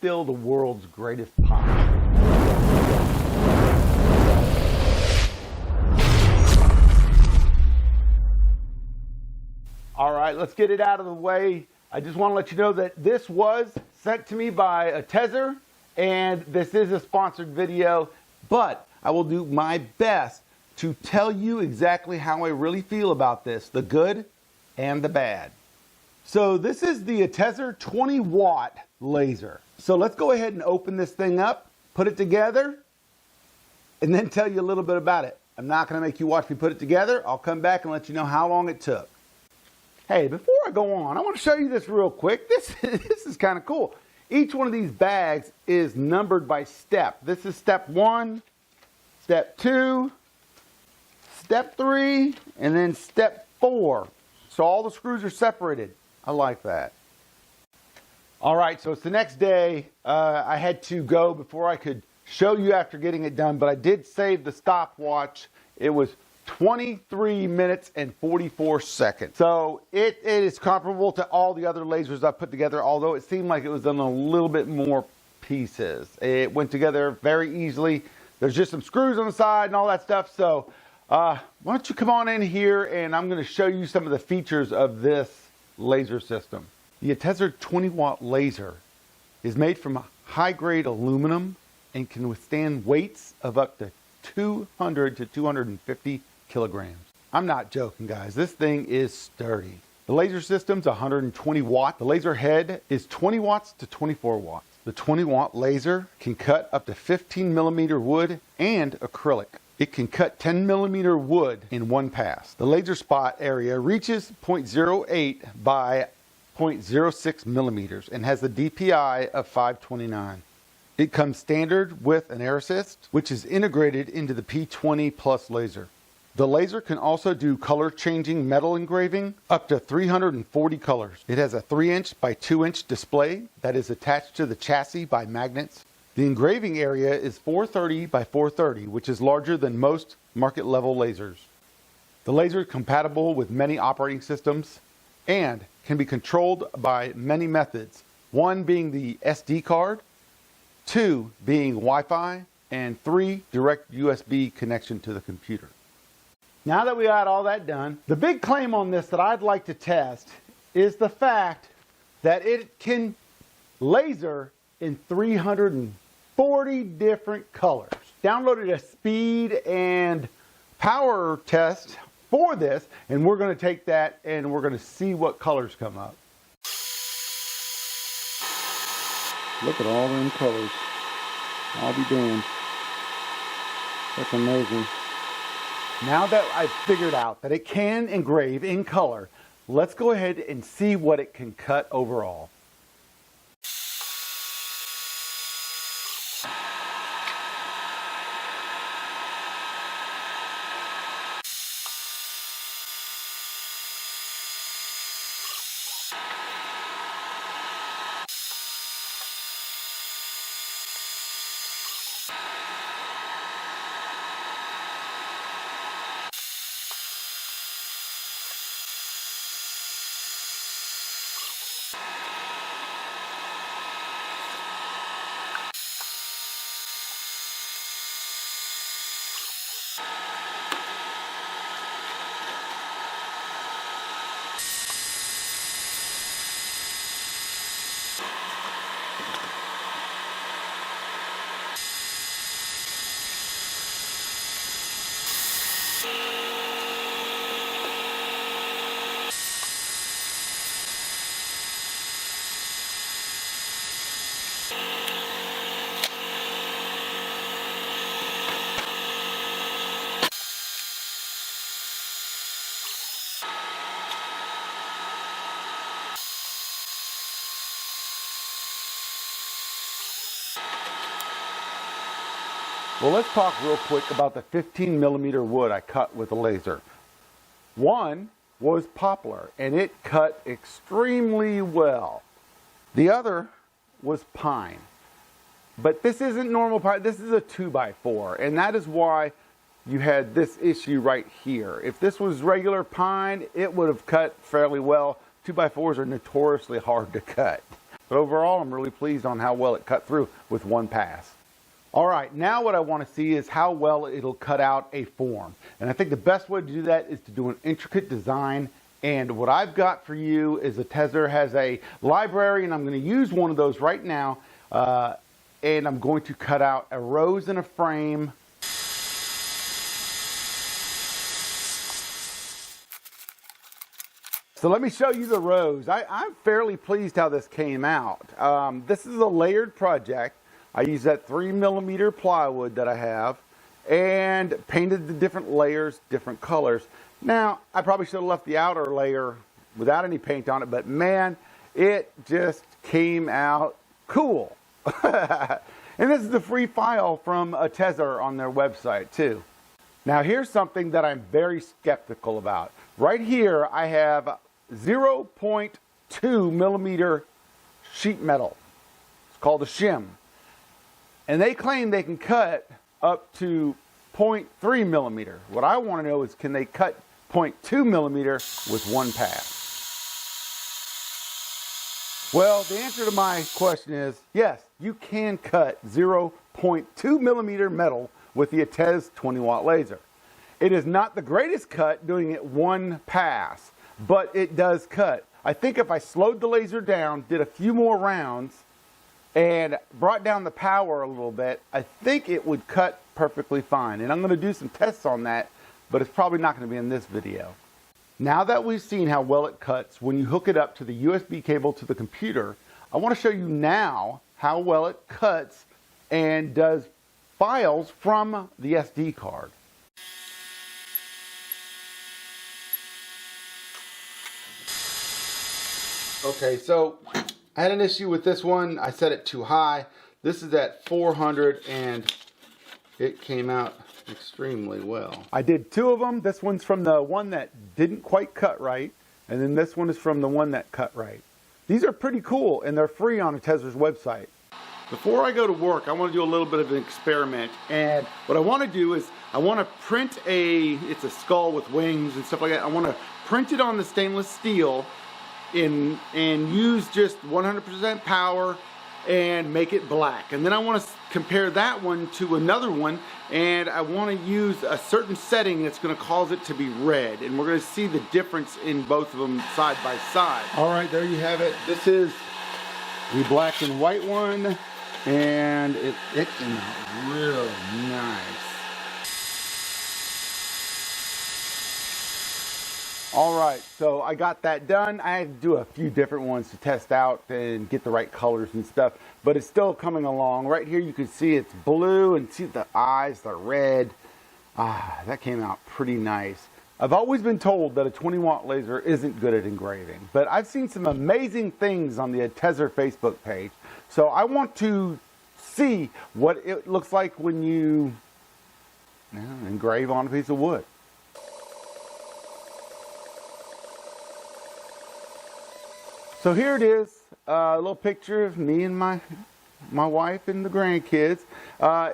still the world's greatest pop. All right, let's get it out of the way. I just want to let you know that this was sent to me by ATEZR, and this is a sponsored video, but I will do my best to tell you exactly how I really feel about this, the good and the bad. So this is the ATEZR 20 watt laser. So let's go ahead and open this thing up, put it together, and then tell you a little bit about it. I'm not going to make you watch me put it together. I'll come back and let you know how long it took. Hey, before I go on, I want to show you this real quick. This is kind of cool. Each one of these bags is numbered by step. This is step 1, step 2, step 3, and then step 4. So all the screws are separated. I like that. All right, so it's the next day. I had to go before I could show you after getting it done, but I did save the stopwatch. It was 23 minutes and 44 seconds. So it is comparable to all the other lasers I put together, although it seemed like it was in a little bit more pieces. It went together very easily. There's just some screws on the side and all that stuff. So why don't you come on in here and I'm going to show you some of the features of this laser system. The ATEZR 20 watt laser is made from high grade aluminum and can withstand weights of up to 200 to 250 kilograms. I'm not joking, guys. This thing is sturdy. The laser system's 120 watt. The laser head is 20 watts to 24 watts. The 20 watt laser can cut up to 15 millimeter wood and acrylic. It can cut 10 millimeter wood in one pass. The laser spot area reaches 0.08 by 0.06 millimeters and has a DPI of 529. It comes standard with an air assist, which is integrated into the P20 Plus laser. The laser can also do color changing metal engraving up to 340 colors. It has a 3-inch by 2-inch display that is attached to the chassis by magnets. The engraving area is 430 by 430, which is larger than most market level lasers. The laser is compatible with many operating systems and can be controlled by many methods, one being the SD card, 2 being Wi-Fi, and 3 direct USB connection to the computer. Now that we got all that done, the big claim on this that I'd like to test is the fact that it can laser in 340 different colors. Downloaded a speed and power test for this, and we're going to take that and we're going to see what colors come up. Look at all them colors. I'll be damned. That's amazing. Now that I've figured out that it can engrave in color, let's go ahead and see what it can cut overall. Well, let's talk real quick about the 15 millimeter wood I cut with a laser. One was poplar, and it cut extremely well. The other was pine. But this isn't normal pine, this is a 2x4, and that is why you had this issue right here. If this was regular pine, it would have cut fairly well. 2x4s are notoriously hard to cut. But overall, I'm really pleased on how well it cut through with one pass. All right, now what I want to see is how well it'll cut out a form. And I think the best way to do that is to do an intricate design. And what I've got for you is ATEZR has a library, and I'm going to use one of those right now. And I'm going to cut out a rose and a frame. So let me show you the rose. I'm fairly pleased how this came out. This is a layered project. I used that 3mm plywood that I have and painted the different layers, different colors. Now, I probably should have left the outer layer without any paint on it, but man, it just came out cool. And this is the free file from ATEZR on their website too. Now here's something that I'm very skeptical about. Right here I have 0.2mm sheet metal. It's called a shim. And they claim they can cut up to 0.3mm. What I want to know is, can they cut 0.2mm with one pass? Well, the answer to my question is yes, you can cut 0.2mm metal with the ATEZR 20-watt laser. It is not the greatest cut doing it one pass, but it does cut. I think if I slowed the laser down, did a few more rounds, and brought down the power a little bit, I think it would cut perfectly fine. And I'm going to do some tests on that, but it's probably not going to be in this video. Now that we've seen how well it cuts when you hook it up to the USB cable to the computer, I want to show you now how well it cuts and does files from the SD card. Okay, so I had an issue with this one. I set it too high. This is at 400 and it came out extremely well. I did two of them. This one's from the one that didn't quite cut right, and then this one is from the one that cut right. These are pretty cool, and they're free on ATEZR's website. Before I go to work, I want to do a little bit of an experiment, and what I want to do is I want to print it's a skull with wings and stuff like that. I want to print it on the stainless steel and use just 100% power and make it black. And then I want to compare that one to another one, and I want to use a certain setting that's going to cause it to be red, and we're going to see the difference in both of them side by side. All right, there you have it. This is the black and white one, and it came out really nice. All right, so I got that done. I had to do a few different ones to test out and get the right colors and stuff, but it's still coming along. Right here you can see it's blue, and see the eyes, they're red. That came out pretty nice. I've always been told that a 20-watt laser isn't good at engraving, but I've seen some amazing things on the ATEZR Facebook page, so I want to see what it looks like when you engrave on a piece of wood. So here it is, a little picture of me and my wife and the grandkids.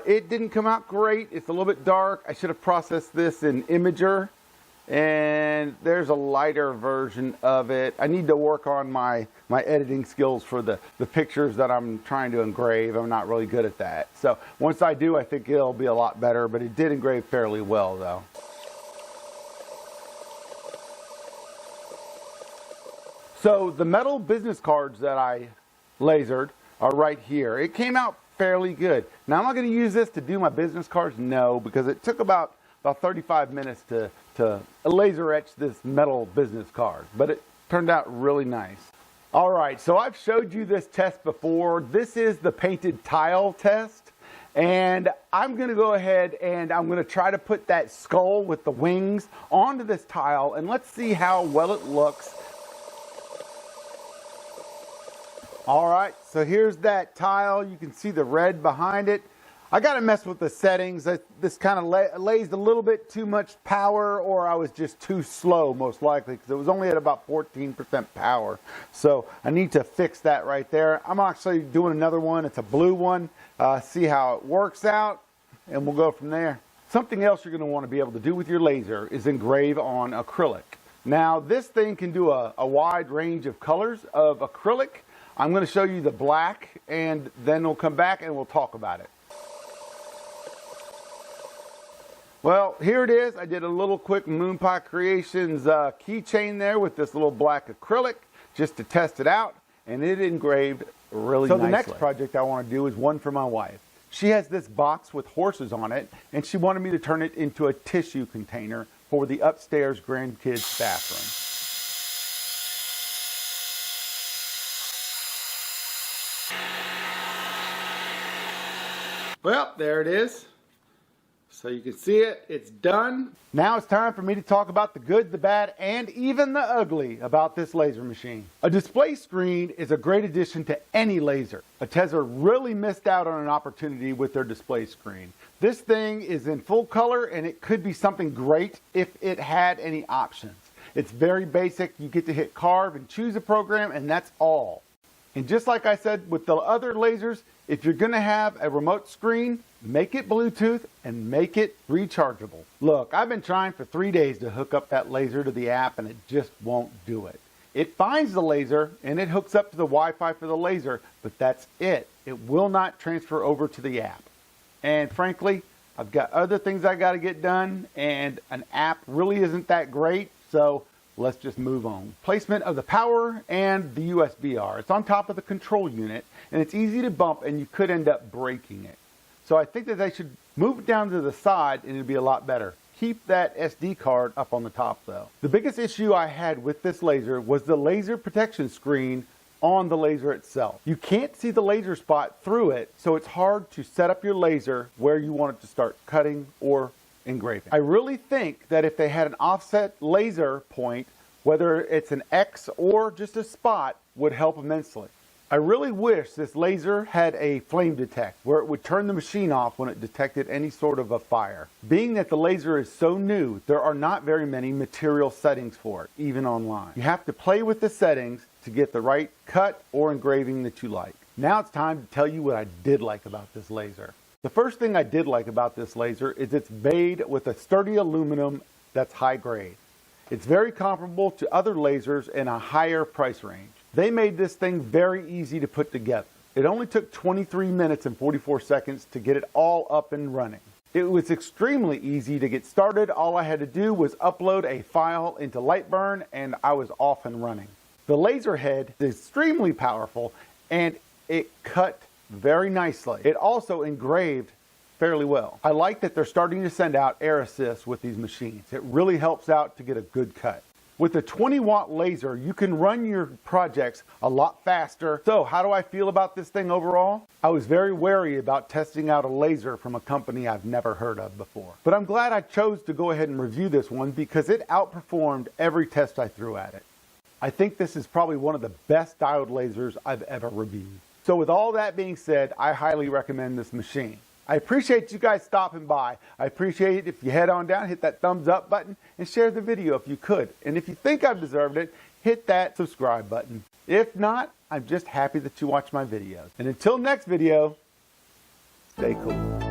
It didn't come out great. It's a little bit dark. I should have processed this in Imager, and there's a lighter version of it. I need to work on my editing skills for the pictures that I'm trying to engrave. I'm not really good at that. So once I do, I think it'll be a lot better, but it did engrave fairly well though. So the metal business cards that I lasered are right here. It came out fairly good. Now, am I going to use this to do my business cards? No, because it took about 35 minutes to laser etch this metal business card, but it turned out really nice. All right, so I've showed you this test before. This is the painted tile test, and I'm going to go ahead and I'm going to try to put that skull with the wings onto this tile, and let's see how well it looks. All right, so here's that tile. You can see the red behind it. I got to mess with the settings. This kind of lays a little bit too much power, or I was just too slow, most likely, because it was only at about 14% power. So I need to fix that right there. I'm actually doing another one. It's a blue one. See how it works out, and we'll go from there. Something else you're going to want to be able to do with your laser is engrave on acrylic. Now, this thing can do a wide range of colors of acrylic. I'm going to show you the black, and then we'll come back and we'll talk about it. Well, here it is. I did a little quick Moon Pie Creations keychain there with this little black acrylic just to test it out, and it engraved really nicely. So the next project I want to do is one for my wife. She has this box with horses on it, and she wanted me to turn it into a tissue container for the upstairs grandkids' bathroom. Well, there it is. So you can see it, it's done. Now it's time for me to talk about the good, the bad, and even the ugly about this laser machine. A display screen is a great addition to any laser. ATEZR really missed out on an opportunity with their display screen. This thing is in full color, and it could be something great if it had any options. It's very basic. You get to hit carve and choose a program, and that's all. And just like I said with the other lasers, if you're going to have a remote screen, make it Bluetooth and make it rechargeable. Look, I've been trying for 3 days to hook up that laser to the app, and it just won't do it. It finds the laser and it hooks up to the Wi-Fi for the laser, but that's it. It will not transfer over to the app. And frankly, I've got other things I got to get done, and an app really isn't that great, so let's just move on. Placement of the power and the USB-R. It's on top of the control unit, and it's easy to bump, and you could end up breaking it. So I think that they should move it down to the side, and it'd be a lot better. Keep that SD card up on the top though. The biggest issue I had with this laser was the laser protection screen on the laser itself. You can't see the laser spot through it, so it's hard to set up your laser where you want it to start cutting or engraving. I really think that if they had an offset laser point, whether it's an X or just a spot, would help immensely. I really wish this laser had a flame detect where it would turn the machine off when it detected any sort of a fire. Being that the laser is so new, there are not very many material settings for it, even online. You have to play with the settings to get the right cut or engraving that you like. Now it's time to tell you what I did like about this laser. The first thing I did like about this laser is it's made with a sturdy aluminum that's high grade. It's very comparable to other lasers in a higher price range. They made this thing very easy to put together. It only took 23 minutes and 44 seconds to get it all up and running. It was extremely easy to get started. All I had to do was upload a file into Lightburn, and I was off and running. The laser head is extremely powerful, and it cut very nicely. It also engraved fairly well. I like that they're starting to send out air assist with these machines. It really helps out to get a good cut. With a 20-watt laser, you can run your projects a lot faster. So how do I feel about this thing overall? I was very wary about testing out a laser from a company I've never heard of before. But I'm glad I chose to go ahead and review this one because it outperformed every test I threw at it. I think this is probably one of the best diode lasers I've ever reviewed. So with all that being said, I highly recommend this machine. I appreciate you guys stopping by. I appreciate it if you head on down, hit that thumbs up button, and share the video if you could. And if you think I've deserved it, hit that subscribe button. If not, I'm just happy that you watch my videos. And until next video, stay cool.